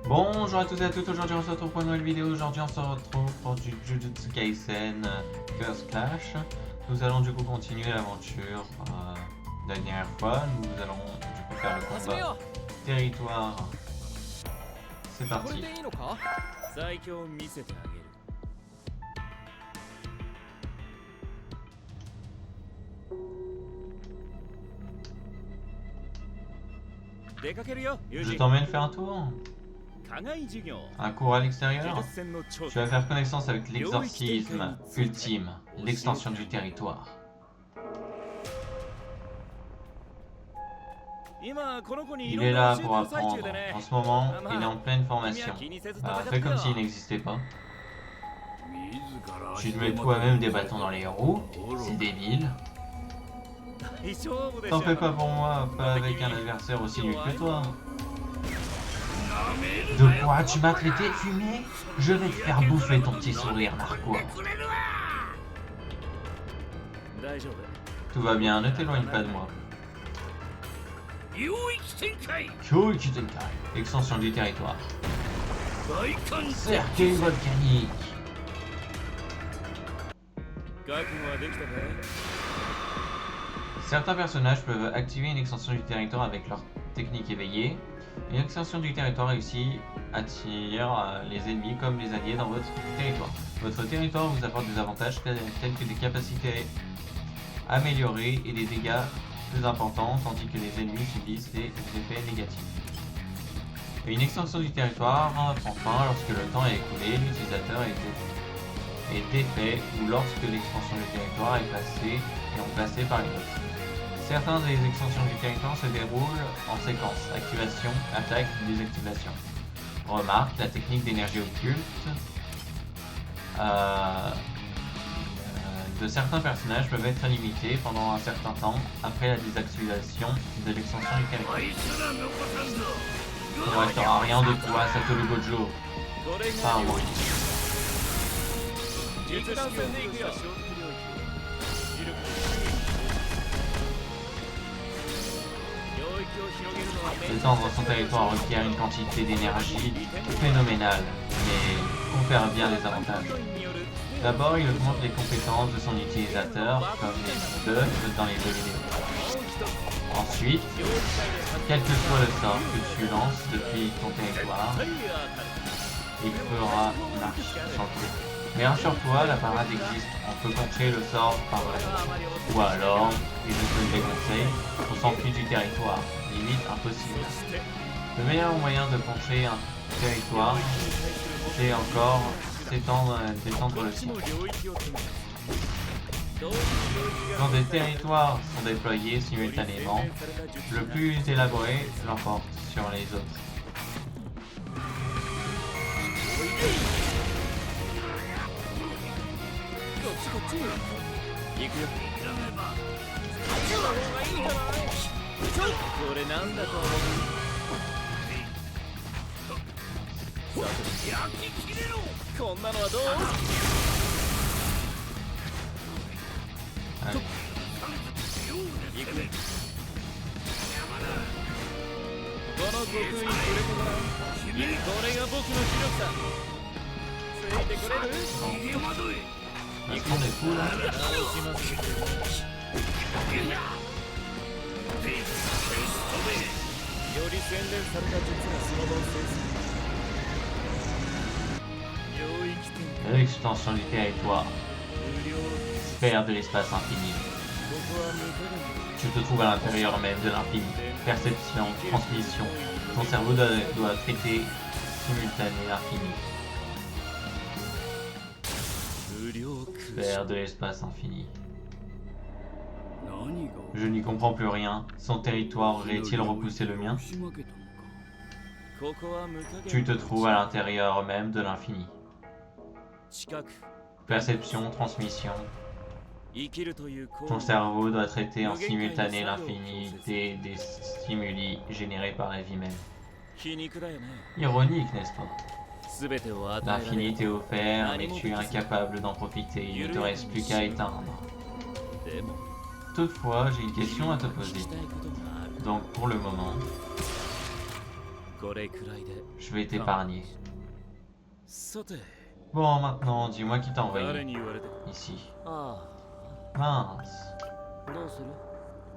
Bonjour à tous et à toutes, aujourd'hui on se retrouve pour une nouvelle vidéo. Aujourd'hui on se retrouve pour du Jujutsu Kaisen First Clash. Nous allons du coup continuer l'aventure de la dernière fois. Nous allons du coup faire le combat territoire. C'est parti. Je t'emmène faire un tour. Un cours à l'extérieur. Tu vas faire connaissance avec l'exorcisme ultime, l'extension du territoire. Il est là pour apprendre. En ce moment, il est en pleine formation. Fais comme s'il n'existait pas. Tu te mets toi-même des bâtons dans les roues. C'est débile. T'en fais pas pour moi, pas avec un adversaire aussi nul que toi. De quoi tu m'as traité, fumé? Je vais te faire bouffer ton petit sourire narquois. Tout va bien, ne t'éloigne pas de moi. Kyoichi Tenkai, extension du territoire. Cercueil volcanique. Certains personnages peuvent activer une extension du territoire avec leur technique éveillée. Une extension du territoire réussie attire les ennemis comme les alliés dans votre territoire. Votre territoire vous apporte des avantages tels que des capacités améliorées et des dégâts plus importants, tandis que les ennemis subissent des effets négatifs. Et une extension du territoire prend fin lorsque le temps est écoulé, l'utilisateur est défait ou lorsque l'extension du territoire est remplacée par une autre. Certaines des extensions du territoire se déroulent en séquence: activation, attaque, désactivation. Remarque, la technique d'énergie occulte de certains personnages peuvent être limitées pendant un certain temps après la désactivation de l'extension du territoire. Il ne restera rien de toi, Satoru Gojo. Pas moi. Étendre son territoire requiert une quantité d'énergie phénoménale, mais confère bien des avantages. D'abord, il augmente les compétences de son utilisateur, comme les buffs dans les jeux vidéo. Ensuite, quel que soit le sort que tu lances depuis ton territoire, il fera marche sur le coup. Mais rassure-toi, la parade existe, on peut contrer le sort par là. Ou alors, et je te le déconseille, on s'enfuit du territoire, limite impossible. Le meilleur moyen de contrer un territoire, c'est encore d'étendre le sien. Quand des territoires sont déployés simultanément, le plus élaboré l'emporte sur les autres. Est-ce qu'on est fou là? L'extension du territoire. Sphère de l'espace infini. Tu te trouves à l'intérieur même de l'infini. Perception, transmission. Ton cerveau doit traiter simultané l'infini. Sphère de l'espace infini. Je n'y comprends plus rien. Son territoire aurait-il repoussé le mien? Tu te trouves à l'intérieur même de l'infini. Perception, transmission. Ton cerveau doit traiter en simultané l'infinité des stimuli générés par la vie même. Ironique, n'est-ce pas? L'infini t'est offert, mais tu es incapable d'en profiter. Il ne te reste plus qu'à éteindre. Toutefois, j'ai une question à te poser. Donc, pour le moment, Je vais t'épargner. Bon, maintenant, dis-moi qui t'a envoyé. Ici. Mince.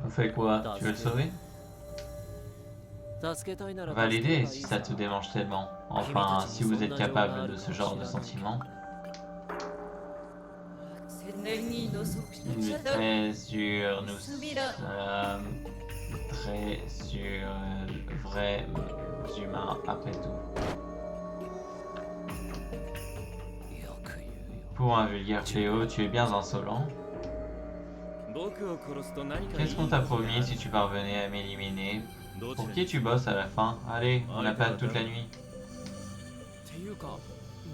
On fait quoi? Tu veux le sauver? Va l'aider si ça te démange tellement. Enfin, si vous êtes capable de ce genre de sentiment. Très sûr, nous sommes très sûr, vrais humains après tout. Pour un vulgaire fléau, tu es bien insolent. Qu'est-ce qu'on t'a promis si tu parvenais à m'éliminer? Pour qui tu bosses à la fin? Allez, on n'a pas toute la nuit.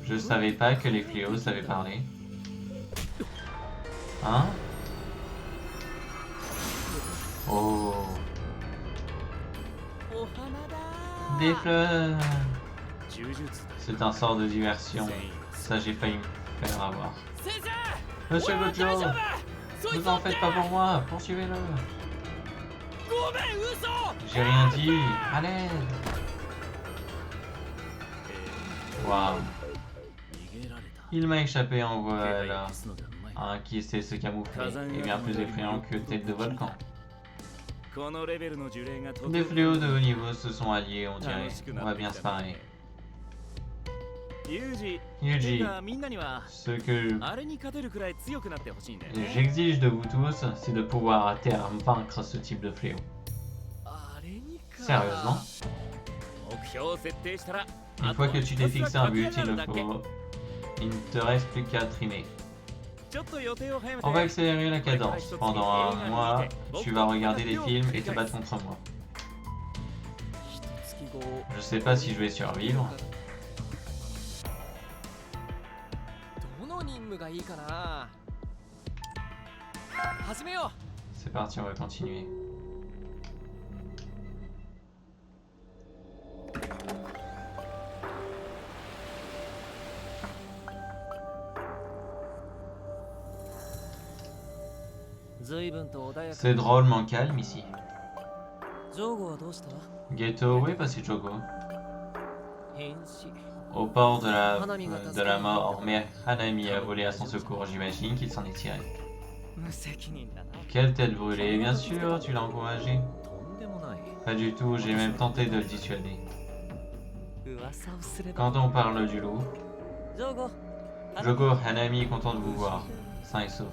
Je savais pas que les fléaux savaient parler. Hein? Oh. Des fleurs. C'est un sort de diversion. Ça, j'ai failli me faire avoir. Monsieur Gojo, vous en faites pas pour moi, poursuivez-le. J'ai rien dit, à l'aide. Waouh. Il m'a échappé en voilà. Un qui sait se camoufler est bien plus effrayant que tête de volcan. Des fléaux de haut niveau se sont alliés, on dirait. On va bien se parler. Yuji, ce que j'exige de vous tous, c'est de pouvoir à terme vaincre ce type de fléau. Sérieusement? Une fois que tu t'es fixé un but, il ne te reste plus qu'à trimer. On va accélérer la cadence. Pendant un mois, tu vas regarder des films et te battre contre moi. Je sais pas si je vais survivre. C'est parti, on va continuer. C'est drôlement calme ici. Geto, où est passé Jogo? Au port de la mort, mais Hanami a volé à son secours, j'imagine qu'il s'en est tiré. Quelle tête brûlée, bien sûr, tu l'as encouragé. Pas du tout, j'ai même tenté de le dissuader. Quand on parle du loup... Jogo, Hanami est content de vous voir. Sain et sauf.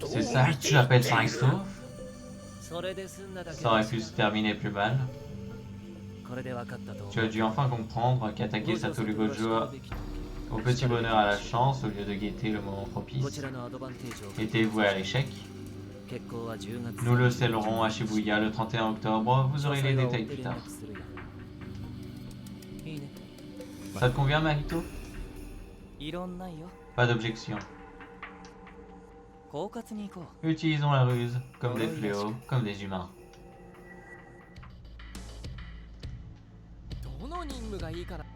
C'est ça que tu appelles sain et sauf? Ça aurait pu se terminer plus mal. Tu as dû enfin comprendre qu'attaquer Satoru Gojo au petit bonheur à la chance au lieu de guetter le moment propice était voué à l'échec. Nous le scellerons à Shibuya le 31 octobre, vous aurez les détails plus tard. Ça te convient, Mahito? Pas d'objection. Utilisons la ruse, comme des fléaux, comme des humains.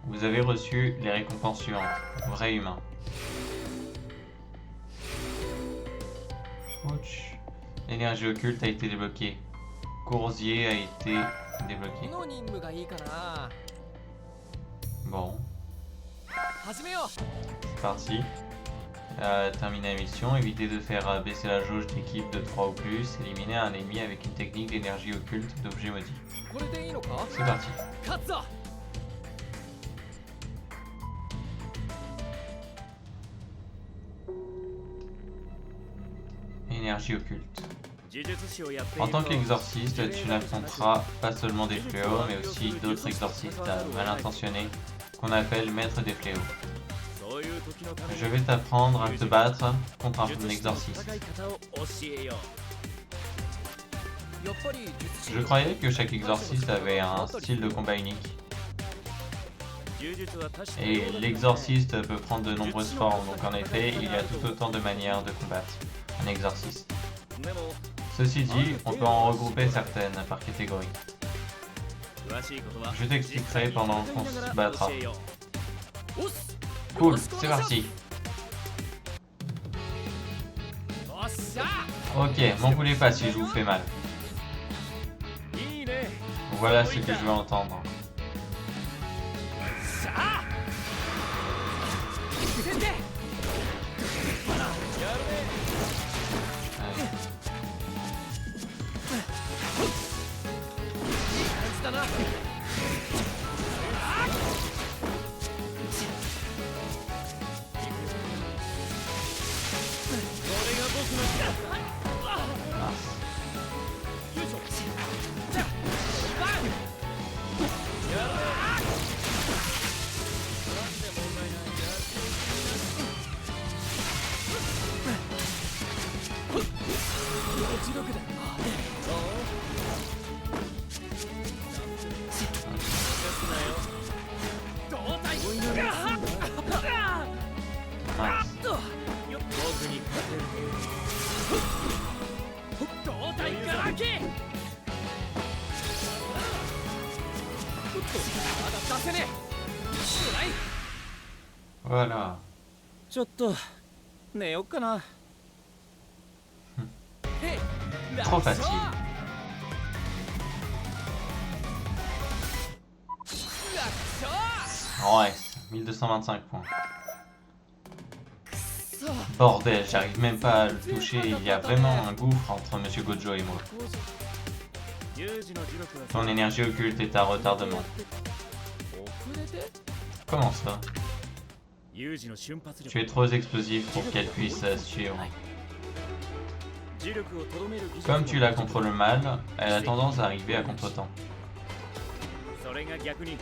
Vous avez reçu les récompenses suivantes. Vrai humain. Ouch. L'énergie occulte a été débloquée. Coursier a été débloqué. Bon. C'est parti. Terminer la mission, éviter de faire baisser la jauge d'équipe de 3 ou plus, éliminer un ennemi avec une technique d'énergie occulte d'objet maudit. C'est parti. Énergie occulte. En tant qu'exorciste, tu n'affronteras pas seulement des fléaux, mais aussi d'autres exorcistes mal intentionnés qu'on appelle maîtres des fléaux. Je vais t'apprendre à te battre contre un exorciste. Je croyais que chaque exorciste avait un style de combat unique. Et l'exorciste peut prendre de nombreuses formes, donc en effet, il y a tout autant de manières de combattre un exorciste. Ceci dit, on peut en regrouper certaines par catégorie. Je t'expliquerai pendant qu'on se battra. Cool, c'est parti. Ok, m'en voulez pas si je vous fais mal. Voilà ce que je veux entendre. Allez. Voilà. ちょっと寝よっかな。 Trop facile. Ouais, 1225 points. Bordel, j'arrive même pas à le toucher. Il y a vraiment un gouffre entre Monsieur Gojo et moi. Ton énergie occulte est à retardement. Comment ça? Tu es trop explosif pour qu'elle puisse suivre. Comme tu la contrôles mal, elle a tendance à arriver à contretemps.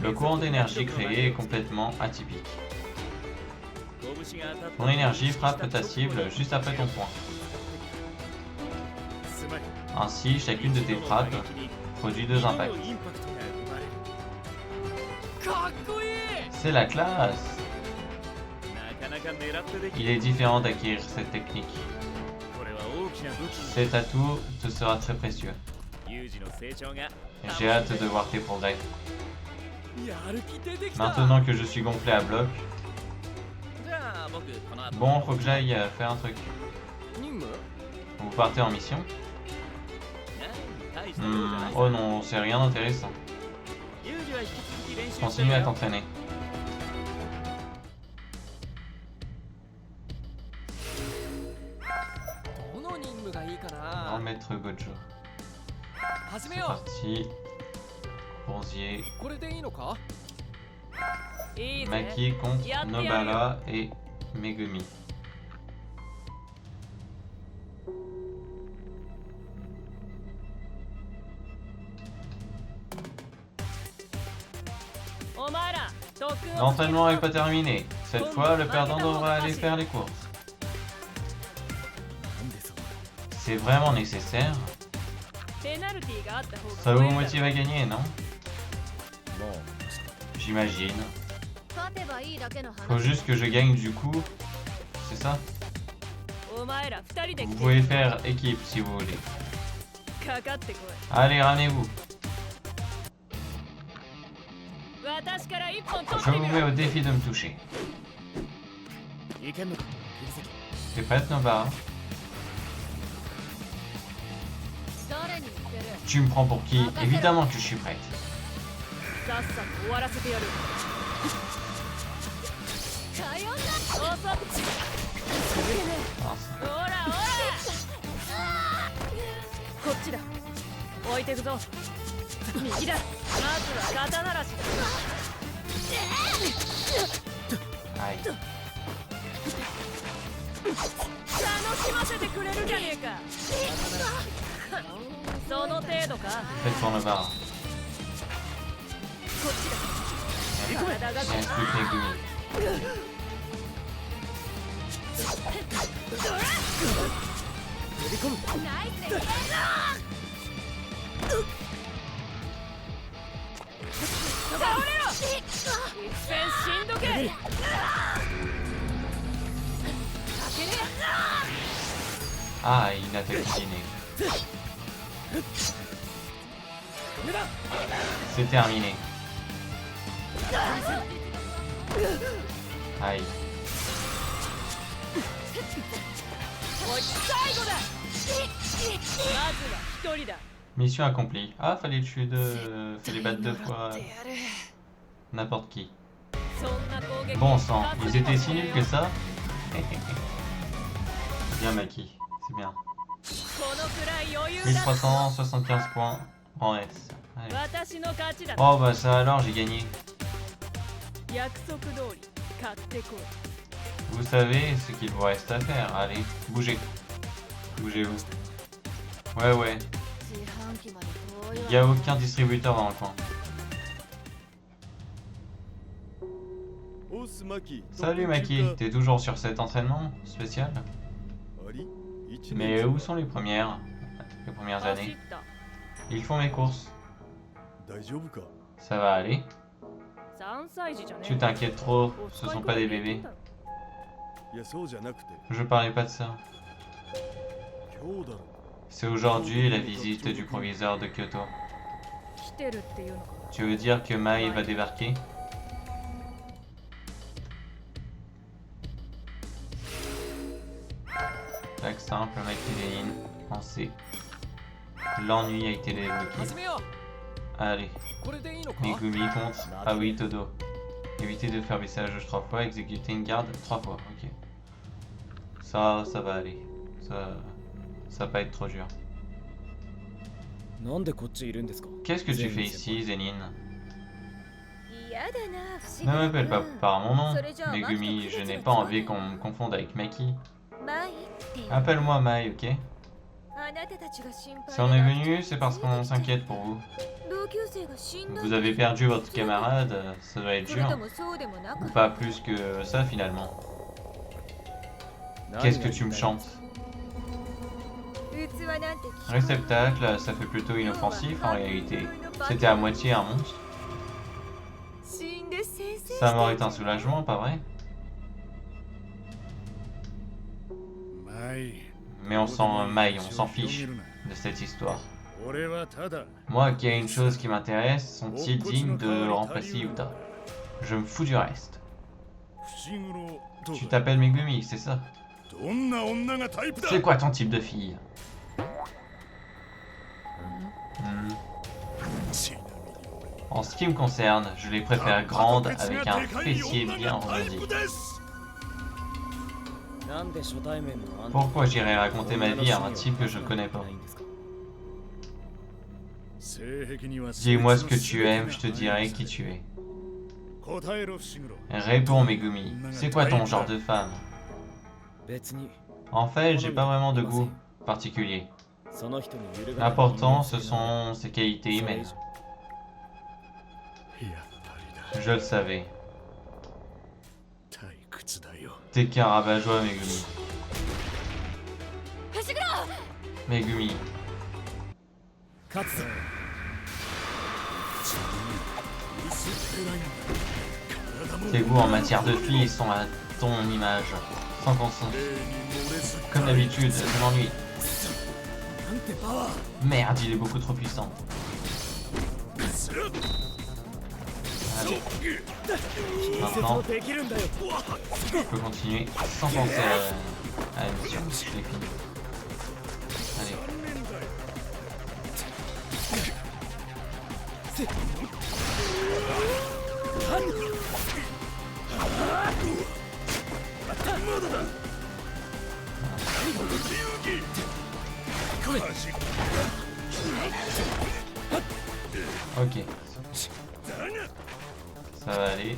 Le courant d'énergie créé est complètement atypique. Ton énergie frappe ta cible juste après ton point. Ainsi, chacune de tes frappes produit 2 impacts. C'est la classe! Il est différent d'acquérir cette technique. Cet atout te sera très précieux. J'ai hâte de voir tes progrès. Maintenant que je suis gonflé à bloc, bon, faut que j'aille faire un truc. Vous partez en mission? Oh non, c'est rien d'intéressant. Continue à t'entraîner. Grand maître Gojo. C'est parti. Boursier. Maki contre Nobara et Megumi. L'entraînement n'est pas terminé. Cette fois, le perdant devra aller faire les courses. C'est vraiment nécessaire? Ça vous motive à gagner, non? J'imagine. Faut juste que je gagne du coup. C'est ça? Vous pouvez faire équipe si vous voulez. Allez, ramenez-vous. Je vous mets au défi de me toucher. T'es prête, Nobara? Tu me prends pour qui? Évidemment que je suis prête. Aïe. Faites pour Nobara. Il reste plus que Megumi. Ah, il attaque le dîner. C'est terminé. Aïe. Mission accomplie. Ah, fallait tuer deux... Fallait battre 2 fois n'importe qui. Bon sang, ils étaient si nuls que ça. Bien Maki, c'est bien. 1375 points en S. Allez. Oh bah ça alors, j'ai gagné. Vous savez ce qu'il vous reste à faire. Allez, bougez. Bougez-vous. Ouais. Il n'y a aucun distributeur dans le coin. Salut Maki, t'es toujours sur cet entraînement spécial? Mais où sont les premières années? Ils font mes courses. Ça va aller? Tu t'inquiètes trop, ce sont pas des bébés. Je parlais pas de ça. C'est aujourd'hui la visite du proviseur de Kyoto. Tu veux dire que Mai va débarquer? Tac simple, Maki en C. L'ennui a été débloqué. Allez. Megumi contre Aoi Todo. Éviter de faire baisser la jauge 3 fois, exécuter une garde 3 fois. Ok. Ça va aller. Ça va pas être trop dur. Qu'est-ce que tu fais ici, Zenin? Ne m'appelle pas par mon nom, Megumi. Je n'ai pas envie qu'on me confonde avec Maki. Appelle-moi Mai, ok? Si on est venu, c'est parce qu'on s'inquiète pour vous. Vous avez perdu votre camarade, ça doit être dur. Ou pas plus que ça finalement. Qu'est-ce que tu me chantes? Réceptacle, ça fait plutôt inoffensif en réalité. C'était à moitié un monstre. Sa mort est un soulagement, pas vrai? Mais on s'en fiche de cette histoire. Moi qui ai une chose qui m'intéresse, sont-ils dignes de remplacer Yuta? Je me fous du reste. Tu t'appelles Megumi, c'est ça? C'est quoi ton type de fille? En ce qui me concerne, je les préfère grandes avec un fessier bien rebondi. Pourquoi j'irais raconter ma vie à un type que je connais pas? Dis-moi ce que tu aimes, je te dirai qui tu es. Réponds Megumi, c'est quoi ton genre de femme? En fait, j'ai pas vraiment de goût particulier. L'important, ce sont ses qualités humaines. Je le savais. T'es qu'un rabat-joie, Megumi. Megumi. Tes goûts en matière de filles sont à ton image, sans conscience. Comme d'habitude, je m'ennuie. Merde, il est beaucoup trop puissant. Allez. Maintenant, je peux continuer sans penser à la mission. Je l'ai fini. Allez. Ok. Ça va aller.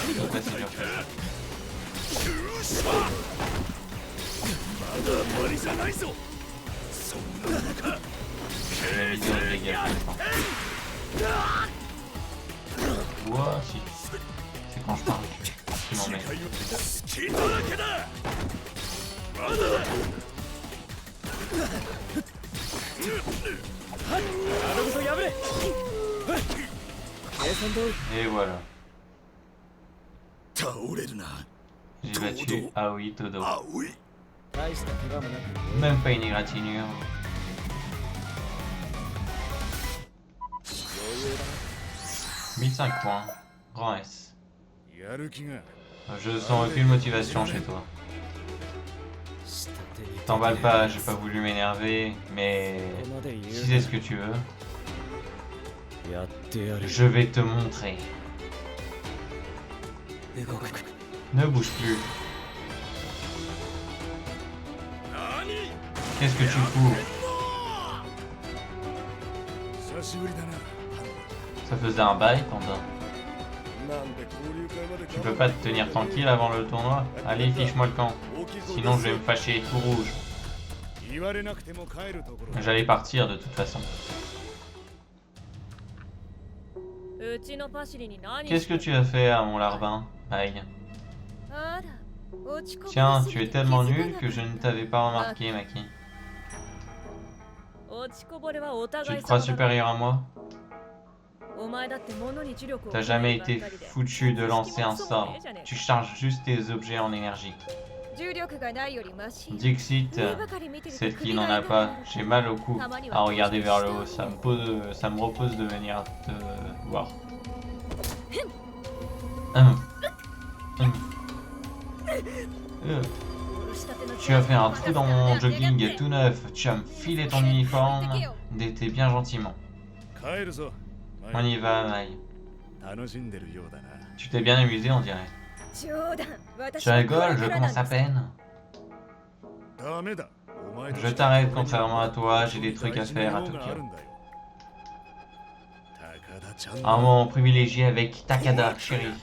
Je vais passer dur que la vision de dégâts pour l'instant. Ouah, si. C'est quand je parle. Tu m'emmènes. Et voilà. J'ai battu Aoi Todo. Même pas une égratignure. « 1005 points. Grand S. Je sens aucune motivation chez toi. T'emballe pas, j'ai pas voulu m'énerver, mais si c'est ce que tu veux. やってやる Je vais te montrer. 動く Ne bouge plus. Qu'est-ce que tu fous? Ça faisait un bail, Panda. Tu peux pas te tenir tranquille avant le tournoi? Allez, fiche-moi le camp. Sinon je vais me fâcher, tout rouge. J'allais partir de toute façon. Qu'est-ce que tu as fait à mon larbin, Aïe? Tiens, tu es tellement nul que je ne t'avais pas remarqué, Maki. Tu te crois supérieur à moi? T'as jamais été foutu de lancer un sort. Tu charges juste tes objets en énergie. Dixit, celle qui n'en a pas. J'ai mal au cou à regarder vers le haut. Ça me repose de venir te voir. Tu as fait un trou dans mon jogging tout neuf. Tu as me filé ton uniforme d'été bien gentiment. On y va, Mai. Tu t'es bien amusé, on dirait. Tu rigoles, je commence à peine. Je t'arrête, contrairement à toi, j'ai des trucs à faire à Tokyo. Un moment privilégié avec Takada, chérie.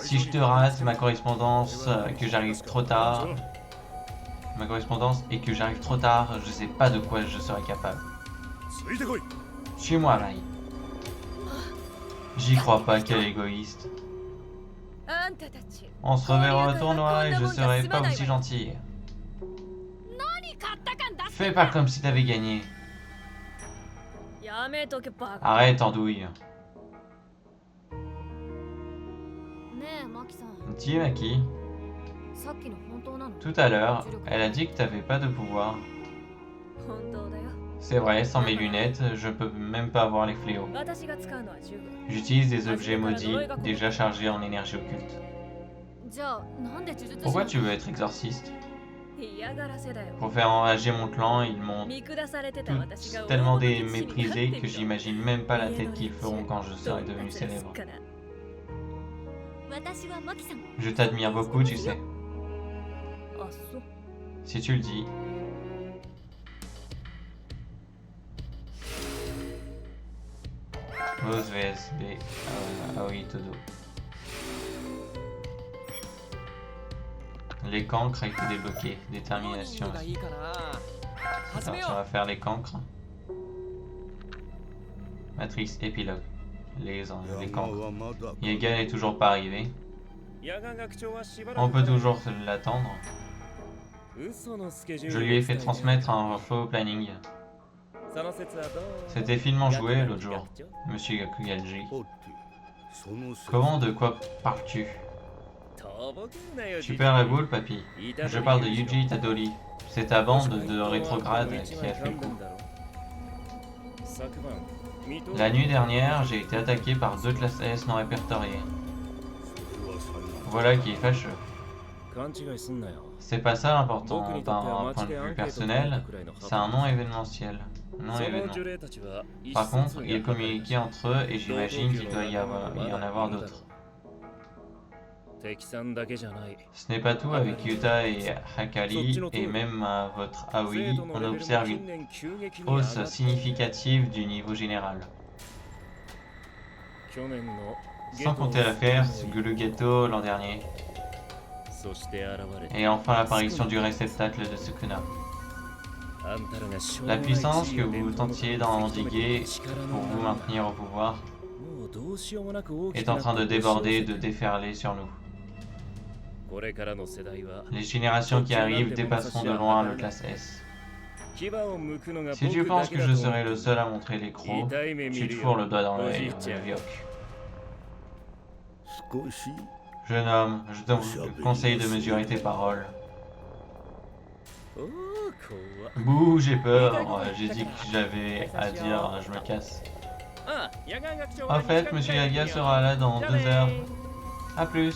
Si je te rate ma correspondance, que j'arrive trop tard. Ma correspondance et que j'arrive trop tard, je sais pas de quoi je serai capable. Suis-moi, Mai. J'y crois pas, quel égoïste. On se reverra au tournoi et je serai pas aussi gentil. Fais pas comme si t'avais gagné. Arrête, andouille. Dis, Maki. Tout à l'heure, elle a dit que t'avais pas de pouvoir. C'est vrai, sans mes lunettes, je peux même pas voir les fléaux. J'utilise des objets maudits, déjà chargés en énergie occulte. Pourquoi tu veux être exorciste? Pour faire enrager mon clan, ils m'ont tous tellement méprisé que j'imagine même pas la tête qu'ils feront quand je serai devenu célèbre. Je t'admire beaucoup, tu sais. Si tu le dis. Rose VSB, Aoi Todo. Les cancres a été débloqué. Détermination aussi. Alors, tu vas faire les cancres. Matrix épilogue. Les cancres. Yegan n'est toujours pas arrivé. On peut toujours l'attendre. Je lui ai fait transmettre un faux planning. C'était finement joué l'autre jour, Monsieur Gakuganji. Comment, de quoi parles-tu? Tu perds la boule, papy. Je parle de Yuji Itadori. C'est ta bande de rétrogrades qui a fait le coup. La nuit dernière, j'ai été attaqué par 2 classes S non répertoriées. Voilà qui est fâcheux. C'est pas ça l'important, d'un point de vue personnel, c'est un non événementiel. Non événement. Par contre, ils communiquaient entre eux et j'imagine qu'il doit y en avoir d'autres. Ce n'est pas tout, avec Yuta et Hakari, et même à votre Aoi, on observe une hausse significative du niveau général. Sans compter l'affaire Gulugato l'an dernier. Et enfin l'apparition du réceptacle de Sukuna. La puissance que vous tentiez d'endiguer pour vous maintenir au pouvoir est en train de déborder, de déferler sur nous. Les générations qui arrivent dépasseront de loin le classe S. Si tu penses que je serai le seul à montrer les crocs, tu te fourres le doigt dans l'œil, le vioc. Jeune homme, je te conseille de mesurer tes paroles. Bouh, j'ai peur. J'ai dit que j'avais à dire, je me casse. En fait, Monsieur Yaga sera là dans 2 heures. A plus.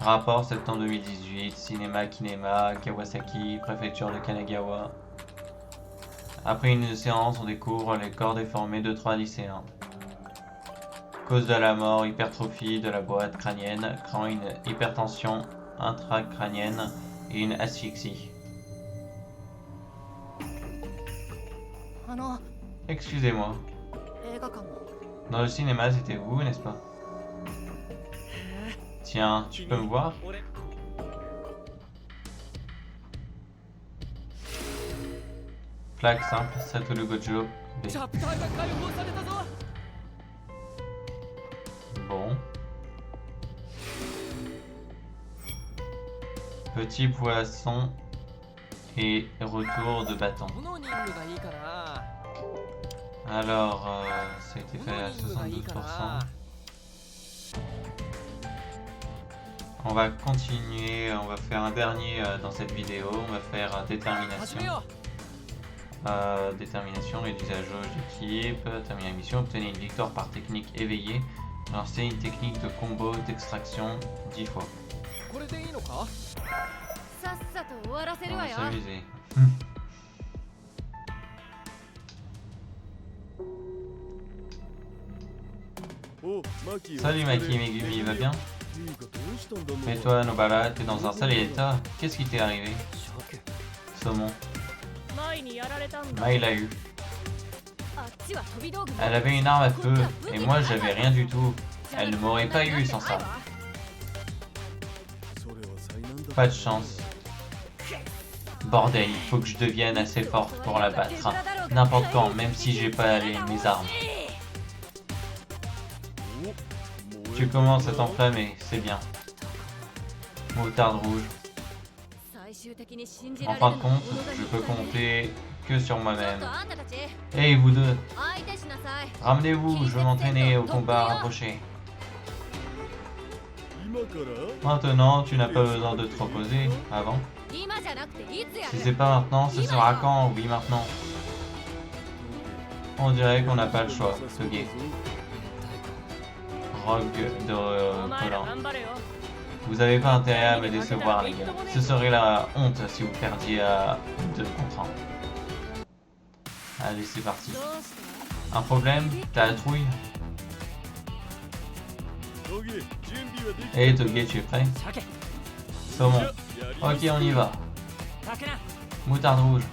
Rapport septembre 2018, cinéma Kinema, Kawasaki, préfecture de Kanagawa. Après une séance, on découvre les corps déformés de 3 lycéens. Cause de la mort, hypertrophie de la boîte crânienne, créant une hypertension intracrânienne et une asphyxie. Excusez-moi. Dans le cinéma, c'était vous, n'est-ce pas? Tiens, tu peux me voir? Plaque simple, Satoru Gojo B. Bon. Petit poisson et retour de bâton. Alors, ça a été fait à 72%. On va continuer, on va faire un dernier dans cette vidéo. On va faire détermination. Détermination, réduire la jauge d'équipe, terminer la mission, obtenir une victoire par technique éveillée, lancer une technique de combo d'extraction 10 fois. On va s'amuser. Salut Maki Megumi, il va bien? Mais toi Nobara, t'es dans un sale état. Qu'est-ce qui t'est arrivé? Saumon. Mai l'a eu. Elle avait une arme à feu, et moi j'avais rien du tout. Elle ne m'aurait pas eu sans ça. Pas de chance. Bordel, il faut que je devienne assez forte pour la battre. N'importe quand, même si j'ai pas mes armes. Tu commences à t'enflammer, c'est bien. Moutarde rouge. En fin de compte, je peux compter que sur moi-même. Hey vous deux, ramenez-vous, je veux m'entraîner au combat rapproché. Maintenant, tu n'as pas besoin de te reposer, avant. Si c'est pas maintenant, ce sera quand? Oui, maintenant. On dirait qu'on n'a pas le choix, Toge. Rogue de Colin. Vous avez pas intérêt à me décevoir, les gars. Ce serait la honte si vous perdiez à 2 contre 1. Allez, c'est parti. Un problème? T'as la trouille? Hey Toge, tu es prêt? Saumon. Ok, on y va. Moutarde rouge.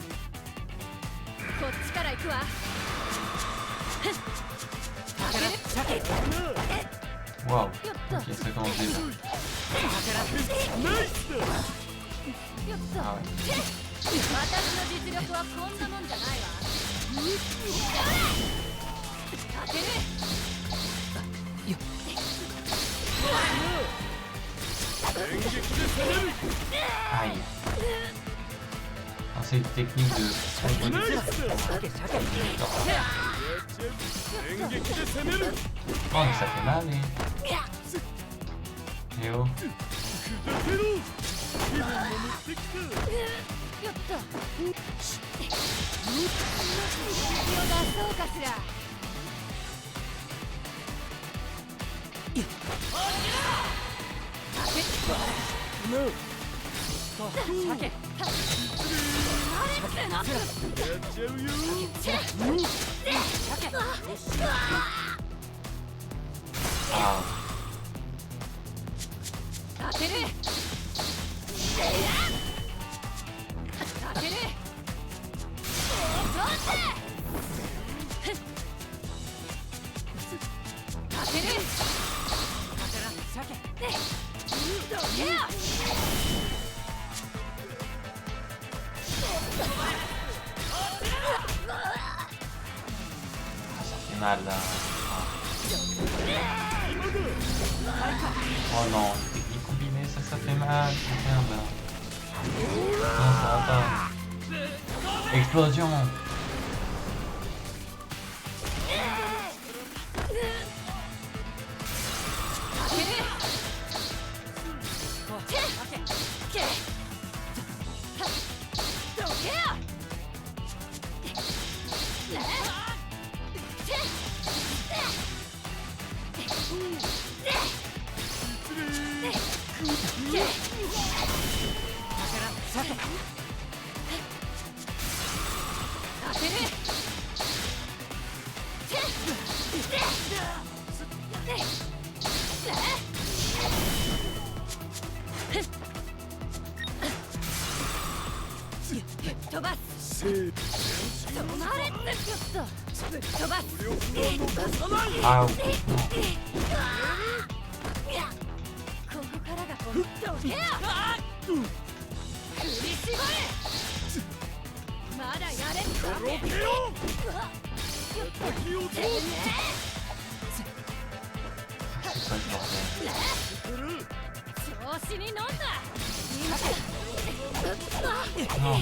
Waouh, ok, ça commence déjà. Ah ouais. Aïe. Ah, c'est une technique de... Oh, mais ça fait mal, eh oh. Ah. Ça fait mal là. Oh non, les techniques combinées, ça fait mal. Merde. Non, ça va pas. Explosion. 飛ばす。止まれってちょっと。ぶっ飛ばす。Ah, non. ここからが本当。どけよ。振り絞れ。まだやれんか。どけよ。C'est quoi ce bordel? 調子に乗んな。Non.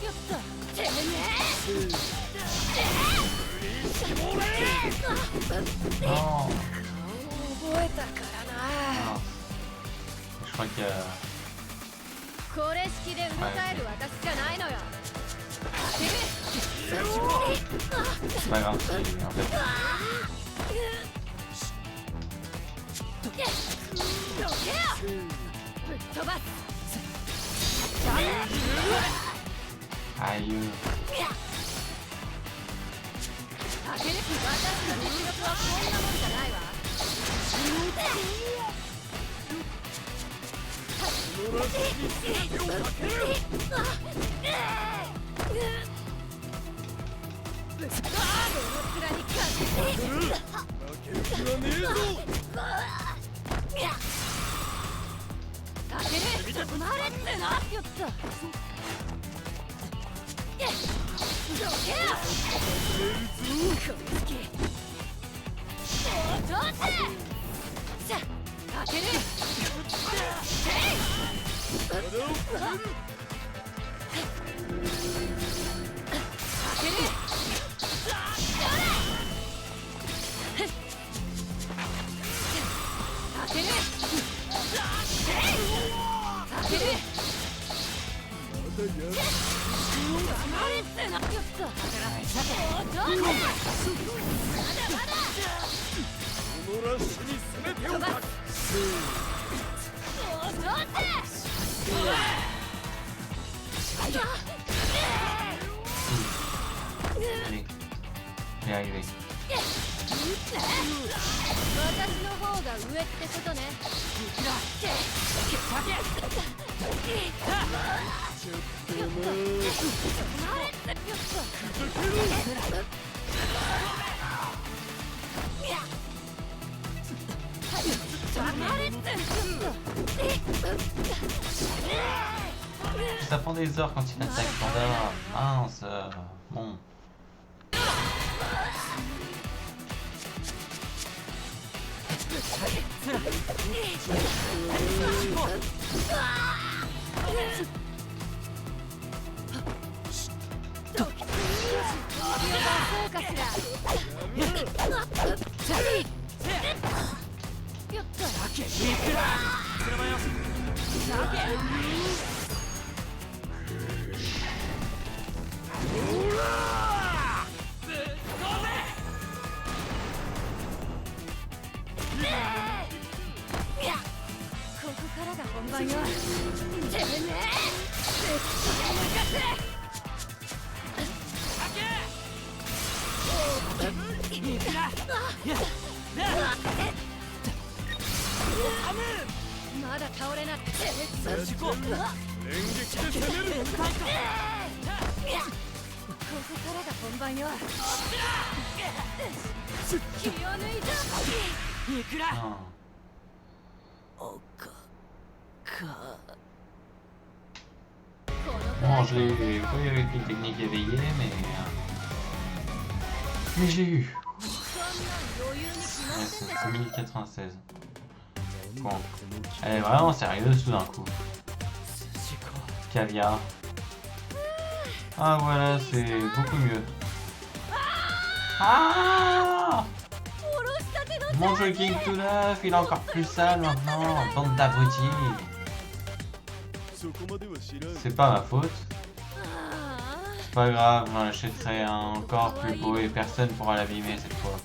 よっと。てめえ。 Non. 覚えたからな。 Ah. Je crois que... これ式で動かえる私じゃないのよ。 C'est pas grave, en fait. どけよ。ぶっ飛ばす。 Aïe. 私の実力はこんなもんじゃないわ。Allez. Il est arrivé. 私の方が上ってことね。Ça prend des heures quand il attaque Panda. Mince. Bon.まだ倒れなくて。ここからが本番よ。気を抜いた。いくら。 Bon, je l'ai pas eu avec une technique éveillée, mais je l'ai eu. Ouais, c'est 1096. Bon, elle est vraiment sérieuse tout d'un coup. Caviar. Ah voilà, c'est beaucoup mieux. Ah! Mon jogging tout neuf, il est encore plus sale maintenant. Bande d'abrutis. C'est pas ma faute. C'est pas grave, j'en achèterai un encore plus beau et personne pourra l'abîmer cette fois.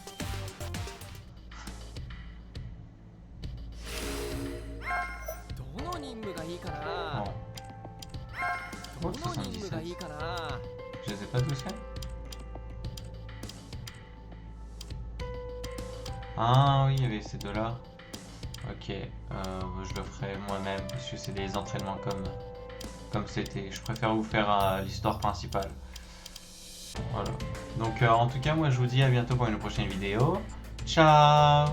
Pourquoi 77 Je les ai pas tous faits? Ah oui, il y avait ces deux-là. Ok, je le ferai moi-même parce que c'est des entraînements comme c'était. Je préfère vous faire l'histoire principale. Voilà. Donc en tout cas, moi je vous dis à bientôt pour une prochaine vidéo. Ciao!